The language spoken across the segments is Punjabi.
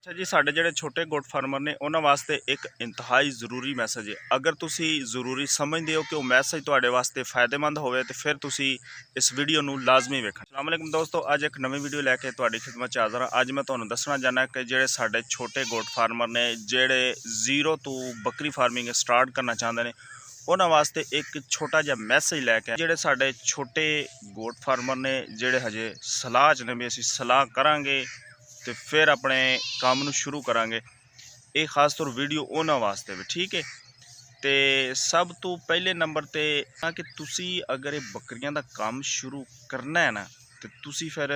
अच्छा जी, साढ़े ਜਿਹੜੇ ਛੋਟੇ ਗੋਟ ਫਾਰਮਰ ਨੇ ਉਹਨਾਂ ਵਾਸਤੇ ਇੱਕ ਇੰਤਹਾਈ ਜ਼ਰੂਰੀ ਮੈਸੇਜ ਹੈ। ਅਗਰ ਤੁਸੀਂ ਜ਼ਰੂਰੀ ਸਮਝਦੇ ਹੋ ਕਿ ਉਹ ਮੈਸੇਜ ਤੁਹਾਡੇ ਵਾਸਤੇ ਫਾਇਦੇਮੰਦ ਹੋਵੇ ਤੇ ਫਿਰ ਤੁਸੀਂ ਇਸ ਵੀਡੀਓ ਨੂੰ ਲਾਜ਼ਮੀ ਵੇਖਣਾ। ਅਸਲਾਮ ਅਲੈਕੁਮ ਦੋਸਤੋ, ਅੱਜ ਇੱਕ ਨਵੀਂ ਵੀਡੀਓ ਲੈ ਕੇ ਤੁਹਾਡੀ ਖਿਦਮਤ 'ਚ ਹਾਜ਼ਰ ਹਾਂ। ਅੱਜ ਮੈਂ ਤੁਹਾਨੂੰ ਦੱਸਣਾ ਚਾਹੁੰਦਾ ਕਿ ਜਿਹੜੇ ਸਾਡੇ ਛੋਟੇ ਗੋਟ ਫਾਰਮਰ ਨੇ, ਜਿਹੜੇ ਜ਼ੀਰੋ ਤੋਂ ਬੱਕਰੀ ਫਾਰਮਿੰਗ ਸਟਾਰਟ ਕਰਨਾ ਚਾਹੁੰਦੇ ਨੇ, ਉਹਨਾਂ ਵਾਸਤੇ ਇੱਕ ਛੋਟਾ ਜਿਹਾ ਮੈਸੇਜ ਲੈ ਕੇ ਜਿਹੜੇ ਸਾਡੇ ਛੋਟੇ ਗੋਟ ਫਾਰਮਰ ਨੇ, ਜਿਹੜੇ ਹਜੇ ਸਲਾਹ 'ਚ ਨੇ ਵੀ ਅਸੀਂ ਸਲਾਹ ਕਰਾਂਗੇ ਤੇ ਫਿਰ ਆਪਣੇ ਕੰਮ ਨੂੰ ਸ਼ੁਰੂ ਕਰਾਂਗੇ। ਇਹ ਖਾਸ ਤੌਰ ਵੀਡੀਓ ਉਹਨਾਂ ਵਾਸਤੇ ਵੀ ਠੀਕ ਹੈ। ਤੇ ਸਭ ਤੋਂ ਪਹਿਲੇ ਨੰਬਰ ਤੇ ਕਿ ਤੁਸੀਂ ਅਗਰ ਇਹ ਬੱਕਰੀਆਂ ਦਾ ਕੰਮ ਸ਼ੁਰੂ ਕਰਨਾ ਹੈ ਨਾ, ਤੇ ਤੁਸੀਂ ਫਿਰ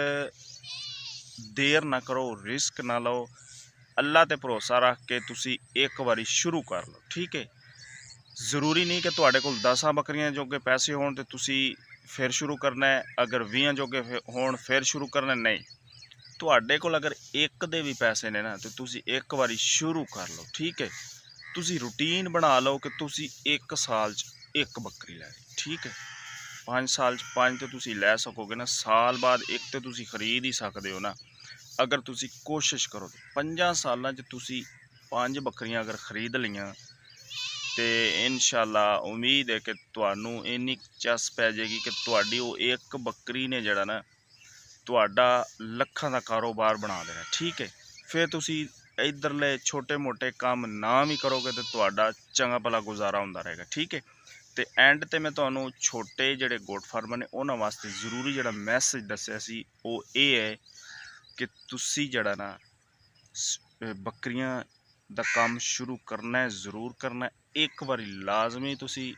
ਦੇਰ ਨਾ ਕਰੋ, ਰਿਸਕ ਨਾ ਲਓ, ਅੱਲਾ ਤੇ ਭਰੋਸਾ ਰੱਖ ਕੇ ਤੁਸੀਂ ਇੱਕ ਵਾਰੀ ਸ਼ੁਰੂ ਕਰ ਲਓ। ਠੀਕ ਹੈ, ਜ਼ਰੂਰੀ ਨਹੀਂ ਕਿ ਤੁਹਾਡੇ ਕੋਲ 10 ਬੱਕਰੀਆਂ ਜੋਗੇ ਪੈਸੇ ਹੋਣ ਤੇ ਤੁਸੀਂ ਫਿਰ ਸ਼ੁਰੂ ਕਰਨਾ ਹੈ, ਅਗਰ 20 ਜੋਗੇ ਹੋਣ ਫਿਰ ਸ਼ੁਰੂ ਕਰਨਾ। ਨਹੀਂ, ਤੁਹਾਡੇ ਕੋਲ ਅਗਰ ਇੱਕ ਦੇ ਵੀ ਪੈਸੇ ਨੇ ਨਾ, ਤੇ ਤੁਸੀਂ ਇੱਕ ਵਾਰੀ ਸ਼ੁਰੂ ਕਰ ਲਓ। ਠੀਕ ਹੈ, ਤੁਸੀਂ ਰੂਟੀਨ ਬਣਾ ਲਓ ਕਿ ਤੁਸੀਂ 1 ਸਾਲ 'ਚ ਇੱਕ ਬੱਕਰੀ ਲੈਣੀ। ਠੀਕ ਹੈ, 5 ਸਾਲ 'ਚ 5 ਤੇ ਤੁਸੀਂ ਲੈ ਸਕੋਗੇ ਨਾ, ਸਾਲ ਬਾਅਦ ਇੱਕ ਤੇ ਤੁਸੀਂ ਖਰੀਦ ਹੀ ਸਕਦੇ ਹੋ ਨਾ। ਅਗਰ ਤੁਸੀਂ ਕੋਸ਼ਿਸ਼ ਕਰੋ ਤਾਂ 5 ਸਾਲਾਂ 'ਚ ਤੁਸੀਂ 5 ਬੱਕਰੀਆਂ ਅਗਰ ਖਰੀਦ ਲਈਆਂ ਤੇ ਇਨਸ਼ਾਅੱਲਾ ਉਮੀਦ ਹੈ ਕਿ ਤੁਹਾਨੂੰ ਇੰਨੀ ਚਸ ਪੈ ਜਾਏਗੀ ਕਿ ਤੁਹਾਡੀ ਉਹ ਇੱਕ ਬੱਕਰੀ ਨੇ ਜਿਹੜਾ ਨਾ ਤੁਹਾਡਾ ਲੱਖਾਂ ਦਾ ਕਾਰੋਬਾਰ ਬਣਾ ਦੇਣਾ। ਠੀਕ ਹੈ, ਫਿਰ ਤੁਸੀਂ ਇੱਧਰਲੇ ਛੋਟੇ ਮੋਟੇ ਕੰਮ ਨਾ ਵੀ ਕਰੋਗੇ ਤੇ ਤੁਹਾਡਾ ਚੰਗਾ ਭਲਾ ਗੁਜ਼ਾਰਾ ਹੁੰਦਾ ਰਹੇਗਾ। ਠੀਕ ਹੈ, ਤੇ ਐਂਡ ਤੇ ਮੈਂ ਤੁਹਾਨੂੰ ਛੋਟੇ ਜਿਹੜੇ ਗੋਟ ਫਾਰਮਰ ਨੇ ਉਹਨਾਂ ਵਾਸਤੇ ਜ਼ਰੂਰੀ ਜਿਹੜਾ ਮੈਸੇਜ ਦੱਸਿਆ ਸੀ ਉਹ ਇਹ ਹੈ ਕਿ ਤੁਸੀਂ ਜਿਹੜਾ ਨਾ ਬੱਕਰੀਆਂ ਦਾ ਕੰਮ ਸ਼ੁਰੂ ਕਰਨਾ ਹੈ, ਜ਼ਰੂਰ ਕਰਨਾ ਹੈ। ਇੱਕ ਵਾਰੀ ਲਾਜ਼ਮੀ ਤੁਸੀਂ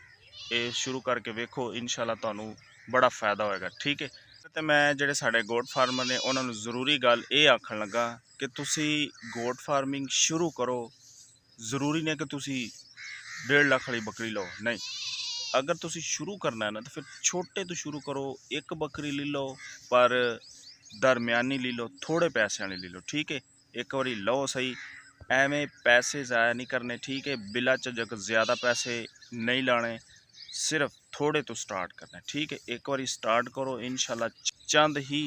ਇਹ ਸ਼ੁਰੂ ਕਰਕੇ ਵੇਖੋ, ਇਨਸ਼ਾਅੱਲਾ ਤੁਹਾਨੂੰ ਬੜਾ ਫਾਇਦਾ ਹੋਏਗਾ। ਠੀਕ ਹੈ, ਤੇ ਮੈਂ ਜਿਹੜੇ ਸਾਡੇ ਗੋਟ ਫਾਰਮਰ ਨੇ ਉਹਨਾਂ ਨੂੰ ਜ਼ਰੂਰੀ ਗੱਲ ਇਹ ਆਖਣ ਲੱਗਾ ਕਿ ਤੁਸੀਂ ਗੋਟ ਫਾਰਮਿੰਗ ਸ਼ੁਰੂ ਕਰੋ। ਜ਼ਰੂਰੀ ਨਹੀਂ ਕਿ ਤੁਸੀਂ 1.5 ਲੱਖ ਵਾਲੀ ਬੱਕਰੀ ਲਓ, ਨਹੀਂ। ਅਗਰ ਤੁਸੀਂ ਸ਼ੁਰੂ ਕਰਨਾ ਹੈ ਨਾ, ਤਾਂ ਫਿਰ ਛੋਟੇ ਤੋਂ ਸ਼ੁਰੂ ਕਰੋ। ਇੱਕ ਬੱਕਰੀ ਲੈ ਲਓ, ਪਰ ਦਰਮਿਆਨੀ ਲੈ ਲਓ, ਥੋੜ੍ਹੇ ਪੈਸਿਆਂ ਵਾਲੀ ਲੈ ਲਓ। ਠੀਕ ਹੈ, ਇੱਕ ਵਾਰੀ ਲਓ ਸਹੀ, ਐਵੇਂ ਪੈਸੇ ਜ਼ਾਇਆ ਨਹੀਂ ਕਰਨੇ। ਠੀਕ ਹੈ, ਬਿਲਾ ਝਜਕ ਜ਼ਿਆਦਾ ਪੈਸੇ ਨਹੀਂ ਲਾਣੇ, ਸਿਰਫ ਥੋੜੇ ਤੋਂ ਸਟਾਰਟ ਕਰਨਾ। ਠੀਕ ਹੈ, ਇੱਕ ਵਾਰੀ ਸਟਾਰਟ ਕਰੋ, ਇਨਸ਼ਾਅੱਲਾ ਚੰਦ ਹੀ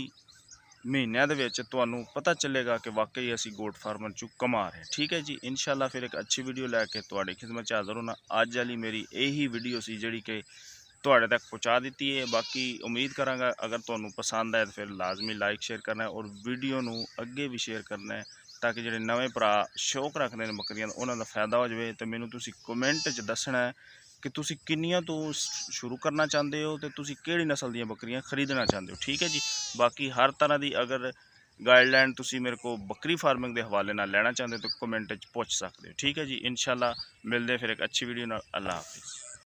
ਮਹੀਨਿਆਂ ਦੇ ਵਿੱਚ ਤੁਹਾਨੂੰ ਪਤਾ ਚੱਲੇਗਾ ਕਿ ਵਾਕਈ ਅਸੀਂ ਗੋਟ ਫਾਰਮਰ 'ਚੋਂ ਕਮਾ ਰਹੇ। ਠੀਕ ਹੈ ਜੀ, ਇਨਸ਼ਾਅੱਲਾ ਫਿਰ ਇੱਕ ਅੱਛੀ ਵੀਡੀਓ ਲੈ ਕੇ ਤੁਹਾਡੀ ਖਿਦਮਤ 'ਚ ਹਾਜ਼ਰ ਹੋਣਾ। ਅੱਜ ਵਾਲੀ ਮੇਰੀ ਇਹੀ ਵੀਡੀਓ ਸੀ ਜਿਹੜੀ ਕਿ ਤੁਹਾਡੇ ਤੱਕ ਪਹੁੰਚਾ ਦਿੱਤੀ ਹੈ। ਬਾਕੀ ਉਮੀਦ ਕਰਾਂਗਾ ਅਗਰ ਤੁਹਾਨੂੰ ਪਸੰਦ ਆਏ ਤਾਂ ਫਿਰ ਲਾਜ਼ਮੀ ਲਾਈਕ ਸ਼ੇਅਰ ਕਰਨਾ ਔਰ ਵੀਡੀਓ ਨੂੰ ਅੱਗੇ ਵੀ ਸ਼ੇਅਰ ਕਰਨਾ ਹੈ, ਤਾਂ ਕਿ ਜਿਹੜੇ ਨਵੇਂ ਭਰਾ ਸ਼ੌਕ ਰੱਖਦੇ ਨੇ ਬੱਕਰੀਆਂ ਦਾ ਉਹਨਾਂ ਦਾ ਫਾਇਦਾ ਹੋ ਜਾਵੇ। ਤੇ ਮੈਨੂੰ ਤੁਸੀਂ ਕਮੈਂਟ 'ਚ ਦੱਸਣਾ ਹੈ ਕਿ ਤੁਸੀਂ ਕਿੰਨੀਆਂ ਤੋਂ ਸ਼ੁਰੂ ਕਰਨਾ ਚਾਹੁੰਦੇ ਹੋ ਤੇ ਤੁਸੀਂ ਕਿਹੜੀ ਨਸਲ ਦੀਆਂ ਬੱਕਰੀਆਂ ਖਰੀਦਣਾ ਚਾਹੁੰਦੇ ਹੋ। ਠੀਕ ਹੈ ਜੀ, ਬਾਕੀ ਹਰ ਤਰ੍ਹਾਂ ਦੀ ਅਗਰ ਗਾਈਡਲਾਈਨ ਤੁਸੀਂ ਮੇਰੇ ਕੋਲ ਬੱਕਰੀ ਫਾਰਮਿੰਗ ਦੇ ਹਵਾਲੇ ਨਾਲ ਲੈਣਾ ਚਾਹੁੰਦੇ ਹੋ ਤਾਂ ਕਮੈਂਟ 'ਚ ਪੁੱਛ ਸਕਦੇ ਹੋ। ਠੀਕ ਹੈ ਜੀ, ਇਨਸ਼ਾਅੱਲਾ ਮਿਲਦੇ ਫਿਰ ਇੱਕ ਅੱਛੀ ਵੀਡੀਓ ਨਾਲ। ਅੱਲਾ ਹਾਫਿਜ਼।